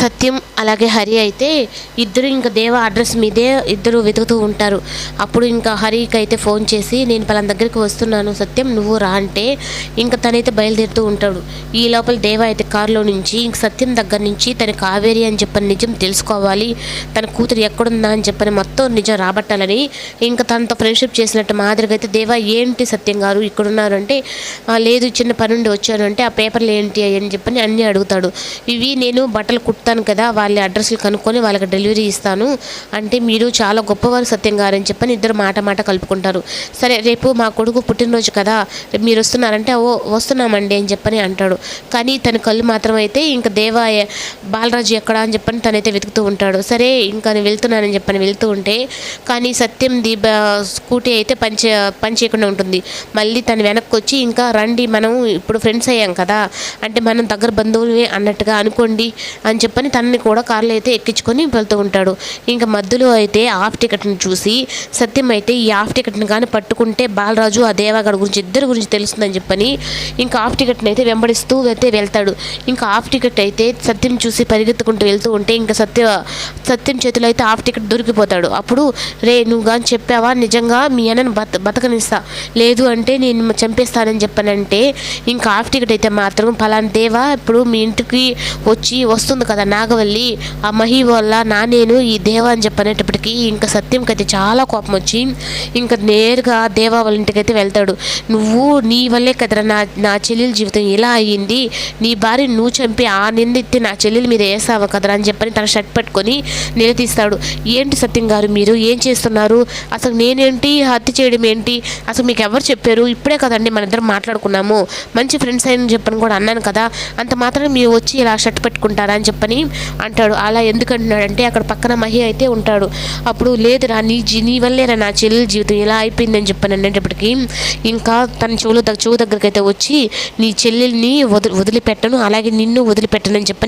సత్యం అలాగే హరి అయితే ఇద్దరు ఇంకా దేవ అడ్రస్ మీదే ఇద్దరు వెతుకుతూ ఉంటారు. అప్పుడు ఇంకా హరికి అయితే ఫోన్ చేసి నేను పలానా దగ్గరికి వస్తున్నాను సత్యం నువ్వు రా అంటే ఇంకా తనైతే బయలుదేరుతూ ఉంటాడు. ఈ లోపల దేవ అయితే కారులో నుంచి ఇంక సత్యం దగ్గర నుంచి తన కావేరి అని చెప్పని నిజం తెలుసుకోవాలి, తన కూతురు ఎక్కడుందా అని చెప్పని మొత్తం నిజం రాబట్టాలని ఇంకా తనతో ఫ్రెండ్షిప్ చేసినట్టు మాదిరిగా అయితే దేవ ఏంటి సత్యం గారు ఇక్కడున్నారు అంటే లేదు చిన్న పని నుండి వచ్చాను అంటే ఆ పేపర్లు ఏంటి అని చెప్పని అన్నీ అడుగుతాడు. ఇవి నేను బట్టలు కుడతాను కదా వాళ్ళ అడ్రస్లు కనుక్కొని వాళ్ళకి డెలివరీ ఇస్తాను అంటే మీరు చాలా గొప్పవారు సత్యం గారు అని చెప్పని ఇద్దరు మాట కలుపుకుంటారు. సరే రేపు మా కొడుకు పుట్టినరోజు కదా మీరు వస్తున్నారంటే ఓ వస్తున్నామండి అని చెప్పని అంటాడు. కానీ తన కళ్ళు మాత్రం అయితే ఇంకా దేవా బాలరాజు ఎక్కడా అని చెప్పని తనైతే వెతుకుతూ ఉంటాడు. సరే ఇంకా నేను వెళ్తున్నానని చెప్పని వెళ్తూ ఉంటే కానీ సత్యంది స్కూటీ అయితే పని చేయకుండా ఉంటుంది. మళ్ళీ తను వెనక్కి వచ్చి ఇంకా రండి మనం ఇప్పుడు ఫ్రెండ్స్ అయ్యాం కదా అంటే మనం దగ్గర బంధువులే అన్నట్టుగా అనుకోండి అని చెప్పని తనని కూడా కారులో అయితే ఎక్కించుకొని వెళ్తూ ఉంటాడు. ఇంకా మధ్యలో అయితే హాఫ్ టికెట్ని చూసి సత్యం అయితే ఈ హాఫ్ టికెట్ని కానీ పట్టుకుంటే బాలరాజు ఆ దేవాగడ గురించి ఇద్దరు గురించి తెలుస్తుందని చెప్పని ఇంకా హాఫ్ టికెట్ని అయితే వెంబడిస్తూ అయితే వెళ్తాడు. ఇంకా హాఫ్ టికెట్ అయితే సత్యం చూసి పరిగెత్తుకుంటూ వెళ్తూ ఉంటే ఇంకా సత్యం చేతిలో అయితే హాఫ్ టికెట్ దొరికిపోతాడు. అప్పుడు రే నువ్వు కానీ చెప్పావా నిజంగా మీ అన్నను బతకనిస్తా లేదు అంటే నేను చంపేస్తానని చెప్పానంటే ఇంకా హాఫ్ టికెట్ అయితే మాత్రం పలానా దేవా ఇప్పుడు మీ ఇంటికి వస్తుంది కదా నాగవల్లి ఆ మహి వల్ల నేను ఈ దేవా అని చెప్పనేటప్పటికీ ఇంకా సత్యంకి అయితే చాలా కోపం వచ్చి ఇంకా నేరుగా దేవా వాళ్ళ ఇంటికి అయితే వెళ్తాడు. నువ్వు నీ వల్లే కదరా నా చెల్లెల జీవితం ఇలా అయ్యింది, నీ భార్య నువ్వు చంపి ఆ నిందెత్తి నా చెల్లెల మీద వేసావు కదరా అని చెప్పని తన షర్ట్ పట్టుకొని నిలదీస్తాడు. ఏంటి సత్యం గారు మీరు ఏం చేస్తున్నారు, అసలు నేనేంటి హత్య చేయడం ఏంటి, అసలు మీకు ఎవరు చెప్పారు, ఇప్పుడే కదండి మన ఇద్దరం మాట్లాడుకున్నాము మంచి ఫ్రెండ్స్ అయిన చెప్పని కూడా అన్నాను కదా అంత మాత్రం మీరు వచ్చి ఇలా షర్ట్ పెట్టుకుంటారా అని చెప్పని అంటాడు. అలా ఎందుకు అంటున్నాడంటే అక్కడ పక్కన మహి అయితే ఉంటాడు. అప్పుడు లేదురా నీ వల్లేరా నా చెల్లెల జీవితం ఇలా అయిపోయిందని చెప్పని అనేటప్పటికీ ఇంకా తన చెవు దగ్గరికి అయితే వచ్చి నీ చెల్లెల్ని వదిలిపెట్టను అలాగే నిన్ను వదిలిపెట్టను అని చెప్పని